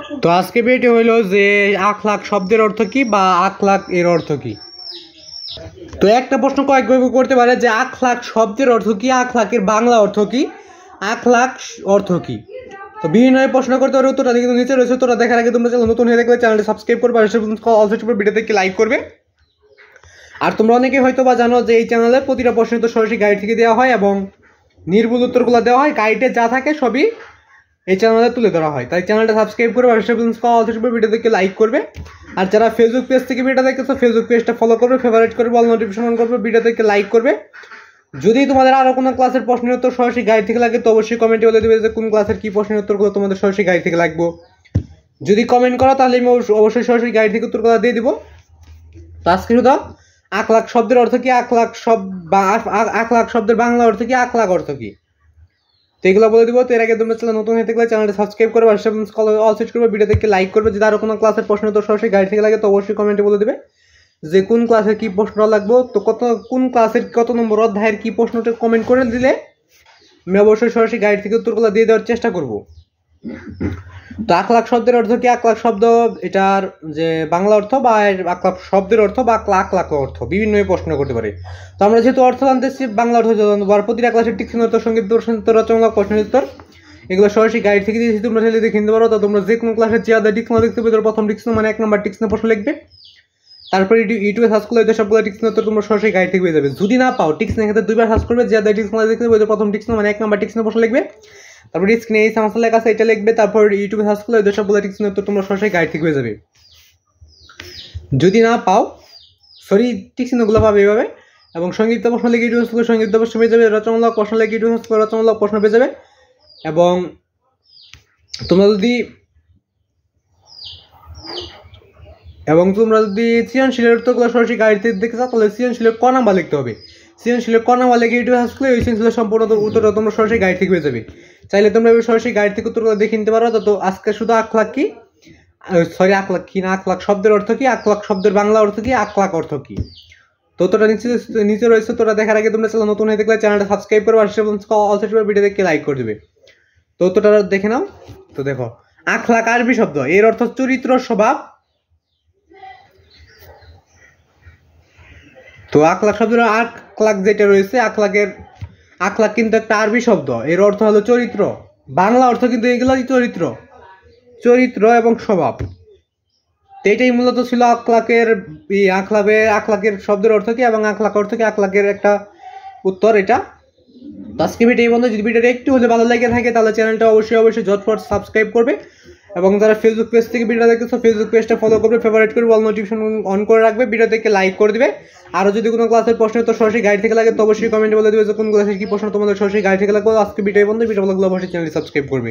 তো আজকে ভিডিও হইলো যে আখলাক শব্দের অর্থ কি বা আখলাক এর অর্থ কি। তো একটা প্রশ্ন কয়েকভাবে করতে পারে যে আখলাক শব্দের অর্থ কি, আখলাকের বাংলা অর্থ কি, আখলাক অর্থ কি। তো বিভিন্ন প্রশ্ন করতে পারে, উত্তরটা কিন্তু নিচে রয়েছে। তোরা দেখার আগে তোমরা নতুন হয়ে থাকলে চ্যানেলটি সাবস্ক্রাইব করবে, আর ভিডিওতে লাইক করবে। আর তোমরা অনেকে হয়তো বা জানো যে এই চ্যানেলে প্রতিটা প্রশ্নের উত্তর সরাসরি গাইড থেকে দেওয়া হয় এবং নির্ভুল উত্তরগুলো দেওয়া হয়। গাইডে যা থাকে সবই এই চ্যানেলে তুলে ধরা হয়। তাই চ্যানেলটা সাবস্ক্রাইব করবে, আর ভিডিও থেকে লাইক করবে। আর যারা ফেসবুক পেজ থেকে ভিডিও দেখতেছো ফেসবুক পেজটা ফলো করবে, ফেভারিট করবে, অল নোটিফিকেশন অন করবে, ভিডিও থেকে লাইক করবে। যদি তোমাদের আরও কোনো ক্লাসের প্রশ্নের উত্তর সরাসরি গাইড থেকে লাগে তো অবশ্যই কমেন্টে বলে দেবে যে কোন ক্লাসের কী প্রশ্নের উত্তরগুলো তোমাদের সরাসরি গাইড থেকে লাগবে। যদি কমেন্ট করো তাহলে আমি অবশ্যই সরাসরি গাইড থেকে উত্তরগুলো দিয়ে দিব। তো আজকে শুধু আখলাক শব্দের অর্থ কি, আখলাক শব্দের বাংলা অর্থ কি, আখলাক অর্থ কি, তো এগুলো বলে দিব। তো এর আগে তোমরা চ্যানেল নতুন হয়ে থাকলে চ্যানেলটা সাবস্ক্রাইব করবে, আর অল সেট করবে, ভিডিও থেকে লাইক করবে। যদি আরও কোনো ক্লাসের প্রশ্ন তো সরাসরি গাইড থেকে লাগে তো অবশ্যই কমেন্টে বলে দেবে যে কোন ক্লাসের কী প্রশ্নটা লাগবে। তো কোন ক্লাসের কত নম্বর অধ্যায়ের কী প্রশ্নটা কমেন্ট করে দিলে আমি অবশ্যই সরাসরি গাইড থেকে উত্তরগুলো দিয়ে দেওয়ার চেষ্টা করব। তো আখলাক শব্দের অর্থ কি, আখলাক শব্দ এটার যে বাংলা অর্থ বা আখলাক শব্দের অর্থ বা আখলাক অর্থ বিভিন্ন প্রশ্ন করতে পারে। তো আমরা যেহেতু অর্থ জানতেছি, বাংলা অর্থ জানবো, আর প্রতিটা ক্লাসের টিকসিন উত্তর, সঙ্গীত রচনামূলক প্রশ্নের উত্তর এগুলো সরাসরি গাইড থেকে দিয়েছি, তোমরা চাইলে দেখে নিতে পারো। তো তোমরা যে কোনো ক্লাসের যে আদা টিকসিন দেখতে পাবে, প্রথম টিকসিন মানে 1 নম্বর টিকসিনের প্রশ্ন লিখবে, তারপরে ইউটিউবে সার্চ করলে সবগুলো টিকসিন উত্তর তোমরা সরাসরি গাইড থেকে পেয়ে যাবে। যদি না পাও টিকসিনের ক্ষেত্রে 2বার সার্চ করবে, যে আদা টিকসিন দেখতে পাবে প্রথম টিকসিন মানে 1 নম্বর টিকসিনের প্রশ্ন লিখবে, তারপরে স্ক্রিনে এই সমস্যা লেখা আছে এটা লিখবে, তারপর ইউটিউবে সার্চ করলে ওদের সবগুলো টিকসিনের উত্তর তোমরা সরাসরি গাইড থেকে পেয়ে যাবে। যদি না পাও টিকসিনগুলো পাবে এইভাবে। এবং সঙ্গীত প্রশ্ন লিখে ইউটিউব সার্চ করলে সঙ্গীত প্রশ্ন পেয়ে যাবে, রচনামূলক প্রশ্ন লিখে ইউটিউব সার্চ করলে রচনামূলক প্রশ্ন পেয়ে যাবে। এবং তোমরা যদি সৃজনশীলের উত্তরগুলো সরাসরি গাইড থেকে দেখতে চাও তাহলে সৃজনশীলের ক নাম্বার লিখতে হবে। সৃজনশীলের ক নাম্বার লিখে ইউটিউব সার্চ করলে ওই সৃজনশীলের সম্পূর্ণ উত্তরটা তোমরা সরাসরি গাইড থেকে পেয়ে যাবে। চাইলে তোমরা সরাসরি গাইড থেকে উত্তরগুলো দেখে নিতে পারো। তো আজকে শুধু আখলাক শব্দের অর্থ কি, আখলাক শব্দের বাংলা অর্থ কি, আখলাক অর্থ কি, তো তোরা নিচে রয়েছে। তোরা দেখার আগে তোমরা চ্যানেল নতুন হয়ে থাকলে চ্যানেলটা সাবস্ক্রাইব করবে, আর অল সেট ভিডিও দেখে লাইক করে দেবে। তো তোরা দেখে নাও। তো দেখো, আখলাক আরবি শব্দ, এর অর্থ চরিত্র, স্বভাব। তো আখলাক শব্দের আখলাক যেটা রয়েছে, আখলাক কিন্তু একটা আরবি শব্দ, এর অর্থ হলো চরিত্র। বাংলা অর্থ কিন্তু এগুলোই চরিত্র এবং স্বভাব। তো এটাই মূলত ছিল আখলাকের শব্দের অর্থ কি এবং আখলাক অর্থ কি, আখলাকের একটা উত্তর এটা। আজকে ভিডিও এই বন্ধু, যদি ভিডিওটা একটু হলে ভালো লেগে থাকে তাহলে চ্যানেলটা অবশ্যই ঝটপট সাবস্ক্রাইব করবে। এবং যারা ফেসবুক পেজ থেকে ভিডিও দেখতেছো ফেসবুক পেজটা ফলো করবে, ফেভারিট করবে, অল নোটিফিকেশন অন করে রাখবে, ভিডিও থেকে লাইক করে দিবে। আরও যদি কোনো ক্লাসের প্রশ্ন তো সরাসরি গাইড থেকে লাগে তো অবশ্যই কমেন্টে বলে দিবে যে কোন ক্লাসের কি প্রশ্ন তোমাদের সরাসরি গাইড থেকে লাগবে। আজকে ভিডিও বন্ধু, ভিডিও ভালো লাগলে অবশ্যই চ্যানেলটি সাবস্ক্রাইব করবে।